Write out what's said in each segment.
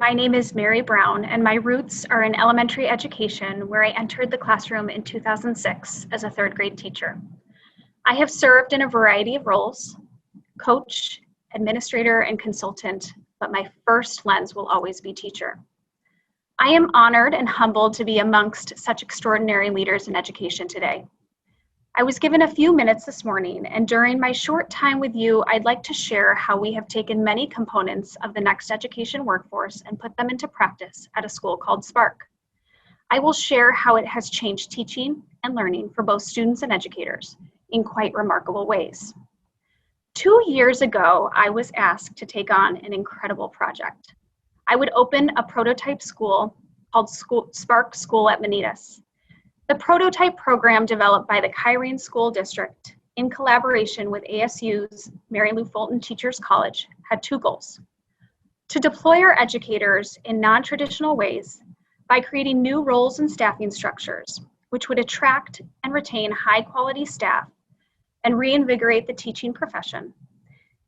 My name is Mary Brown, and my roots are in elementary education, where I entered the classroom in 2006 as a third grade teacher. I have served in a variety of roles: coach, administrator, and consultant, but my first lens will always be teacher. I am honored and humbled to be amongst such extraordinary leaders in education today. I was given a few minutes this morning, and during my short time with you, I'd like to share how we have taken many components of the Next Education workforce and put them into practice at a school called Spark. I will share how it has changed teaching and learning for both students and educators in quite remarkable ways. 2 years ago, I was asked to take on an incredible project. I would open a prototype school called Spark School at Manitas. The prototype program developed by the Kyrene School District in collaboration with ASU's Mary Lou Fulton Teachers College had two goals: to deploy our educators in non-traditional ways by creating new roles and staffing structures, which would attract and retain high-quality staff and reinvigorate the teaching profession,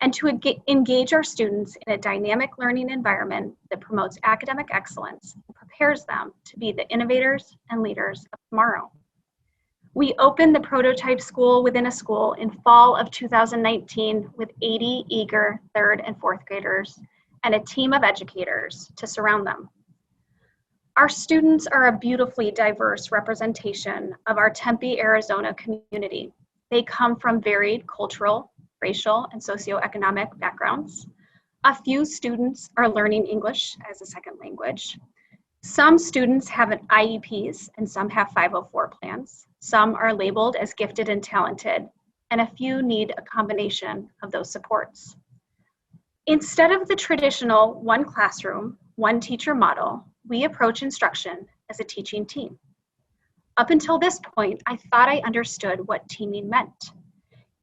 and to engage our students in a dynamic learning environment that promotes academic excellence and prepares them to be the innovators and leaders of tomorrow. We opened the prototype school within a school in fall of 2019 with 80 eager third and fourth graders and a team of educators to surround them. Our students are a beautifully diverse representation of our Tempe, Arizona community. They come from varied cultural, racial, and socioeconomic backgrounds. A few students are learning English as a second language. Some students have IEPs and some have 504 plans. Some are labeled as gifted and talented, and a few need a combination of those supports. Instead of the traditional one classroom, one teacher model, we approach instruction as a teaching team. Up until this point, I thought I understood what teaming meant.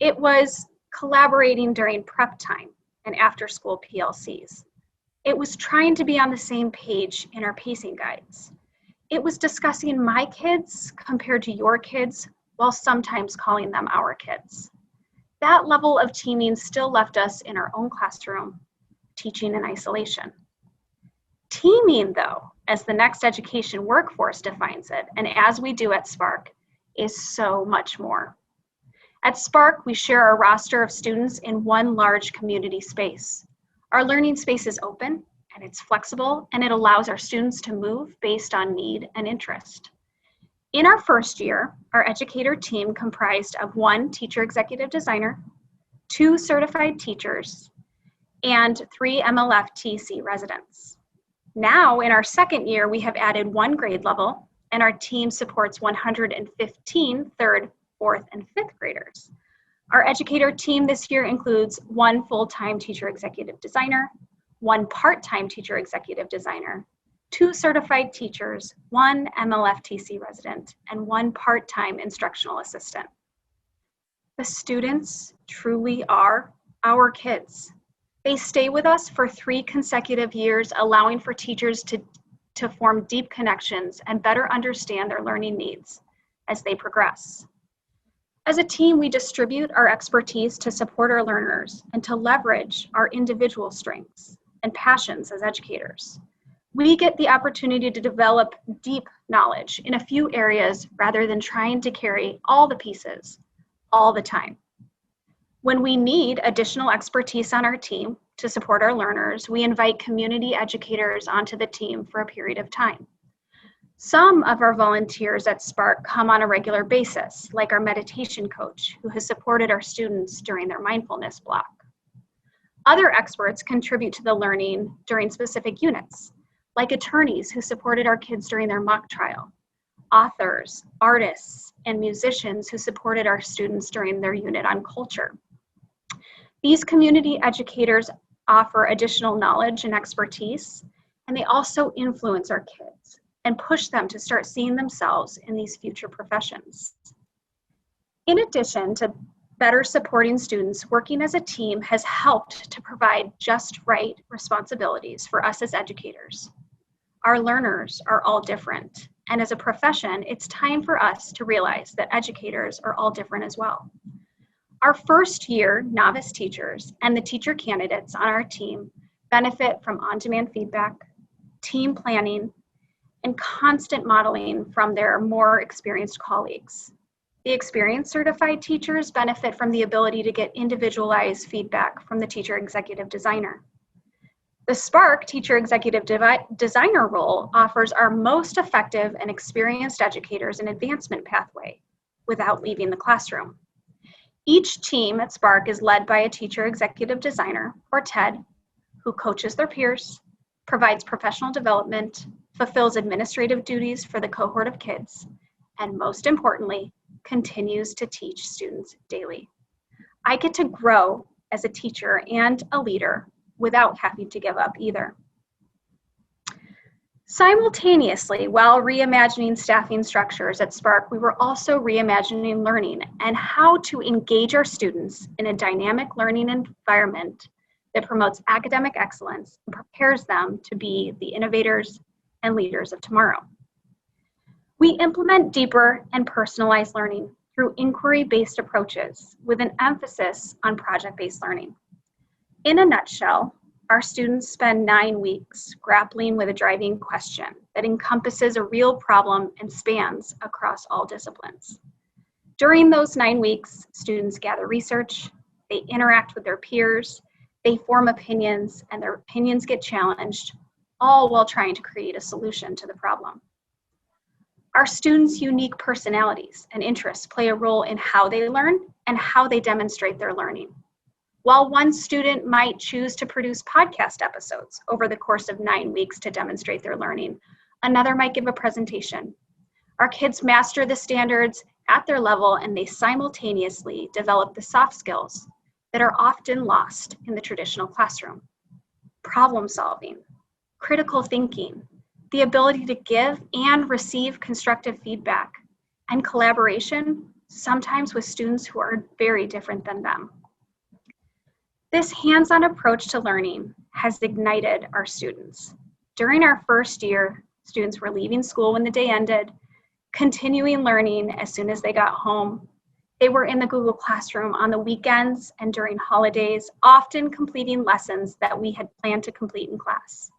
It was collaborating during prep time and after school PLCs. It was trying to be on the same page in our pacing guides. It was discussing my kids compared to your kids while sometimes calling them our kids. That level of teaming still left us in our own classroom, teaching in isolation. Teaming, though, as the Next Education workforce defines it, and as we do at Spark, is so much more. At Spark, we share our roster of students in one large community space. Our learning space is open and it's flexible, and it allows our students to move based on need and interest. In our first year, our educator team comprised of 1 teacher executive designer, 2 certified teachers, and 3 MLF-TC residents. Now, in our second year, we have added 1 grade level, and our team supports 115 third, fourth, and fifth graders. Our educator team this year includes 1 full-time teacher executive designer, 1 part-time teacher executive designer, 2 certified teachers, 1 MLF-TC resident, and 1 part-time instructional assistant. The students truly are our kids. They stay with us for 3 consecutive years, allowing for teachers to form deep connections and better understand their learning needs as they progress. As a team, we distribute our expertise to support our learners and to leverage our individual strengths and passions as educators. We get the opportunity to develop deep knowledge in a few areas rather than trying to carry all the pieces all the time. When we need additional expertise on our team to support our learners, we invite community educators onto the team for a period of time. Some of our volunteers at Spark come on a regular basis, like our meditation coach, who has supported our students during their mindfulness block. Other experts contribute to the learning during specific units, like attorneys who supported our kids during their mock trial, authors, artists, and musicians who supported our students during their unit on culture. These community educators offer additional knowledge and expertise, and they also influence our kids and push them to start seeing themselves in these future professions. In addition to better supporting students, working as a team has helped to provide just right responsibilities for us as educators. Our learners are all different, and as a profession, it's time for us to realize that educators are all different as well. Our first year novice teachers and the teacher candidates on our team benefit from on-demand feedback, team planning, and constant modeling from their more experienced colleagues. The experienced certified teachers benefit from the ability to get individualized feedback from the teacher executive designer. The Spark Teacher Executive Designer role offers our most effective and experienced educators an advancement pathway without leaving the classroom. Each team at Spark is led by a teacher executive designer, or TED, who coaches their peers, provides professional development, fulfills administrative duties for the cohort of kids, and most importantly, continues to teach students daily. I get to grow as a teacher and a leader without having to give up either. Simultaneously, while reimagining staffing structures at Spark, we were also reimagining learning and how to engage our students in a dynamic learning environment that promotes academic excellence and prepares them to be the innovators and leaders of tomorrow. We implement deeper and personalized learning through inquiry-based approaches with an emphasis on project-based learning. In a nutshell, our students spend 9 weeks grappling with a driving question that encompasses a real problem and spans across all disciplines. During those 9 weeks, students gather research, they interact with their peers, they form opinions, and their opinions get challenged, all while trying to create a solution to the problem. Our students' unique personalities and interests play a role in how they learn and how they demonstrate their learning. While one student might choose to produce podcast episodes over the course of 9 weeks to demonstrate their learning, another might give a presentation. Our kids master the standards at their level, and they simultaneously develop the soft skills that are often lost in the traditional classroom. Problem solving, critical thinking, the ability to give and receive constructive feedback, and collaboration, sometimes with students who are very different than them. This hands-on approach to learning has ignited our students. During our first year, students were leaving school when the day ended, continuing learning as soon as they got home. They were in the Google Classroom on the weekends and during holidays, often completing lessons that we had planned to complete in class.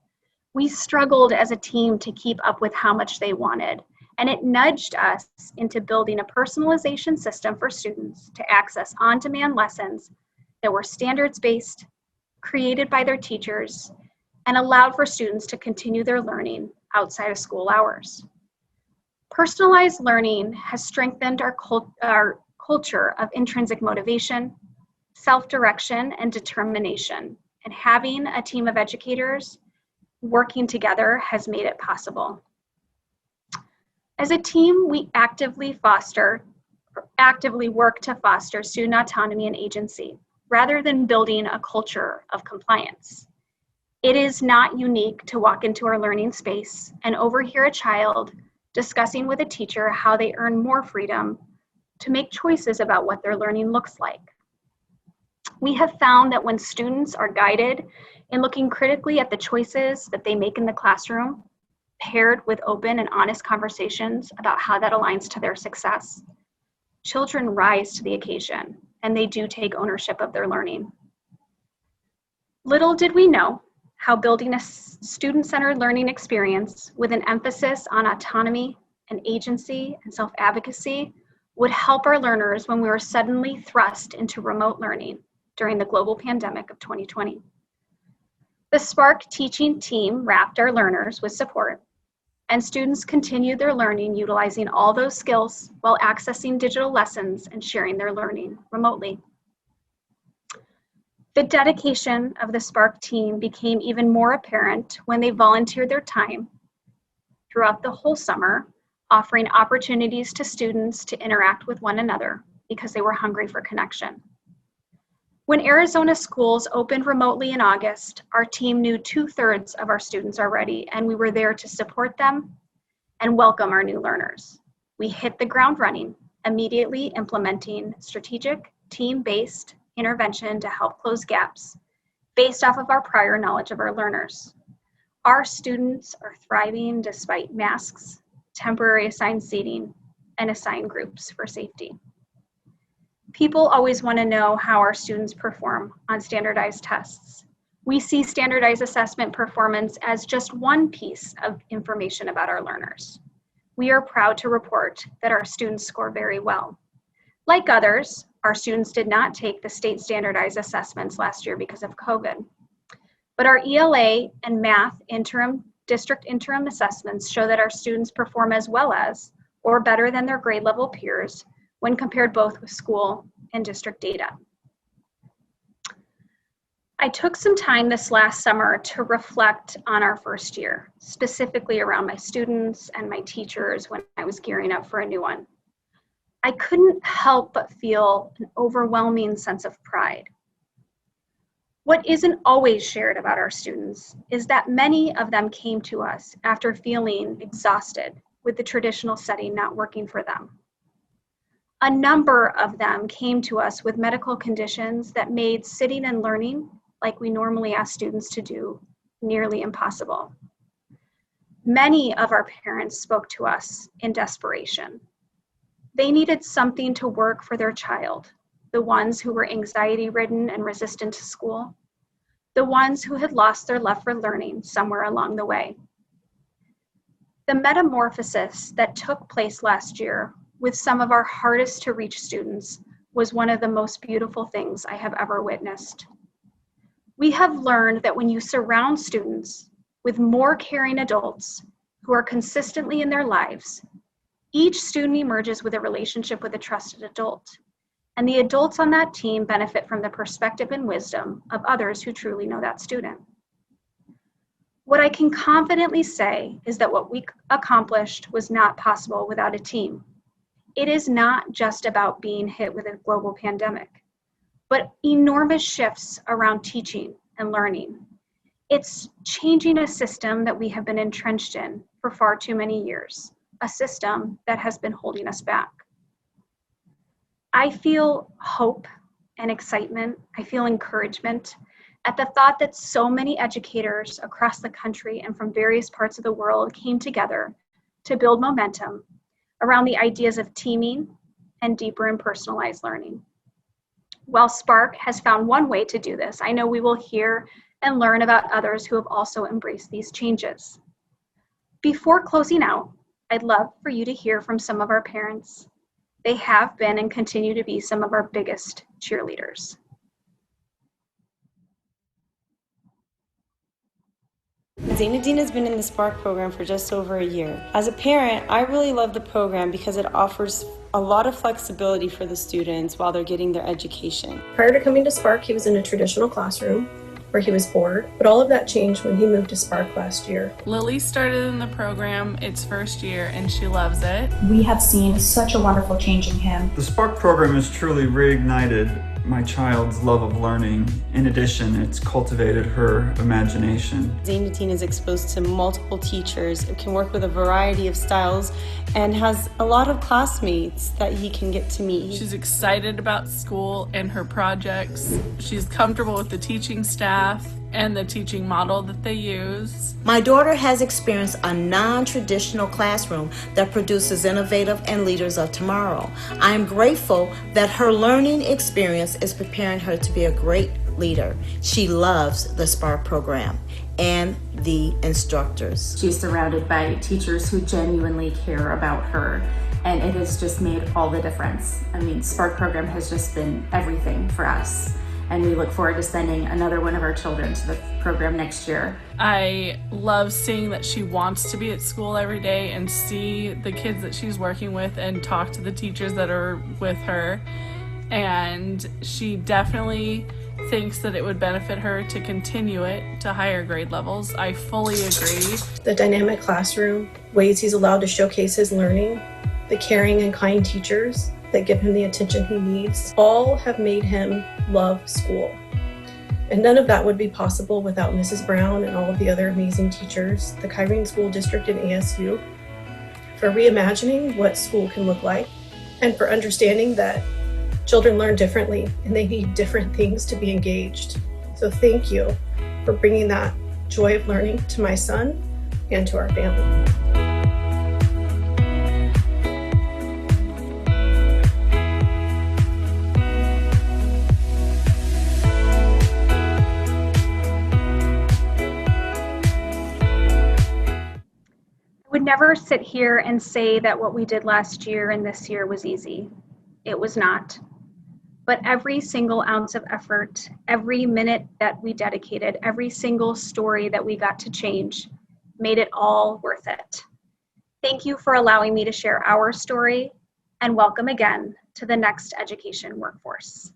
We struggled as a team to keep up with how much they wanted, and it nudged us into building a personalization system for students to access on-demand lessons that were standards-based, created by their teachers, and allowed for students to continue their learning outside of school hours. Personalized learning has strengthened our culture of intrinsic motivation, self-direction, and determination, and having a team of educators working together has made it possible. As a team, we actively work to foster student autonomy and agency, rather than building a culture of compliance. It is not unique to walk into our learning space and overhear a child discussing with a teacher how they earn more freedom to make choices about what their learning looks like. We have found that when students are guided in looking critically at the choices that they make in the classroom, paired with open and honest conversations about how that aligns to their success, children rise to the occasion and they do take ownership of their learning. Little did we know how building a student-centered learning experience with an emphasis on autonomy and agency and self-advocacy would help our learners when we were suddenly thrust into remote learning during the global pandemic of 2020. The Spark teaching team wrapped our learners with support, and students continued their learning utilizing all those skills while accessing digital lessons and sharing their learning remotely. The dedication of the Spark team became even more apparent when they volunteered their time throughout the whole summer, offering opportunities to students to interact with one another because they were hungry for connection. When Arizona schools opened remotely in August, our team knew 2/3 of our students already, and we were there to support them and welcome our new learners. We hit the ground running, immediately implementing strategic, team-based intervention to help close gaps based off of our prior knowledge of our learners. Our students are thriving despite masks, temporary assigned seating, and assigned groups for safety. People always want to know how our students perform on standardized tests. We see standardized assessment performance as just one piece of information about our learners. We are proud to report that our students score very well. Like others, our students did not take the state standardized assessments last year because of COVID. But our ELA and math district interim assessments show that our students perform as well as or better than their grade level peers when compared both with school and district data. I took some time this last summer to reflect on our first year, specifically around my students and my teachers when I was gearing up for a new one. I couldn't help but feel an overwhelming sense of pride. What isn't always shared about our students is that many of them came to us after feeling exhausted with the traditional setting not working for them. A number of them came to us with medical conditions that made sitting and learning, like we normally ask students to do, nearly impossible. Many of our parents spoke to us in desperation. They needed something to work for their child, the ones who were anxiety-ridden and resistant to school, the ones who had lost their love for learning somewhere along the way. The metamorphosis that took place last year with some of our hardest to reach students was one of the most beautiful things I have ever witnessed. We have learned that when you surround students with more caring adults who are consistently in their lives, each student emerges with a relationship with a trusted adult, and the adults on that team benefit from the perspective and wisdom of others who truly know that student. What I can confidently say is that what we accomplished was not possible without a team. It is not just about being hit with a global pandemic, but enormous shifts around teaching and learning. It's changing a system that we have been entrenched in for far too many years, a system that has been holding us back. I feel hope and excitement. I feel encouragement at the thought that so many educators across the country and from various parts of the world came together to build momentum around the ideas of teaming and deeper and personalized learning. While Spark has found one way to do this, I know we will hear and learn about others who have also embraced these changes. Before closing out, I'd love for you to hear from some of our parents. They have been and continue to be some of our biggest cheerleaders. Zainadine has been in the Spark program for just over a year. As a parent, I really love the program because it offers a lot of flexibility for the students while they're getting their education. Prior to coming to Spark, he was in a traditional classroom where he was bored, but all of that changed when he moved to Spark last year. Lily started in the program its first year and she loves it. We have seen such a wonderful change in him. The Spark program has truly reignited my child's love of learning. In addition, it's cultivated her imagination. Zainadine is exposed to multiple teachers, can work with a variety of styles, and has a lot of classmates that he can get to meet. She's excited about school and her projects. She's comfortable with the teaching staff and the teaching model that they use. My daughter has experienced a non-traditional classroom that produces innovative and leaders of tomorrow. I am grateful that her learning experience is preparing her to be a great leader. She loves the Spark program and the instructors. She's surrounded by teachers who genuinely care about her, and it has just made all the difference. I mean, Spark program has just been everything for us. And we look forward to sending another one of our children to the program next year. I love seeing that she wants to be at school every day and see the kids that she's working with and talk to the teachers that are with her. And she definitely thinks that it would benefit her to continue it to higher grade levels. I fully agree. The dynamic classroom, ways he's allowed to showcase his learning, the caring and kind teachers that give him the attention he needs, all have made him love school. And none of that would be possible without Mrs. Brown and all of the other amazing teachers, the Kyrene School District and ASU, for reimagining what school can look like, and for understanding that children learn differently and they need different things to be engaged. So thank you for bringing that joy of learning to my son and to our family. would never sit here and say that what we did last year and this year was easy. It was not. But every single ounce of effort, every minute that we dedicated, every single story that we got to change made it all worth it. Thank you for allowing me to share our story, and welcome again to the next education workforce.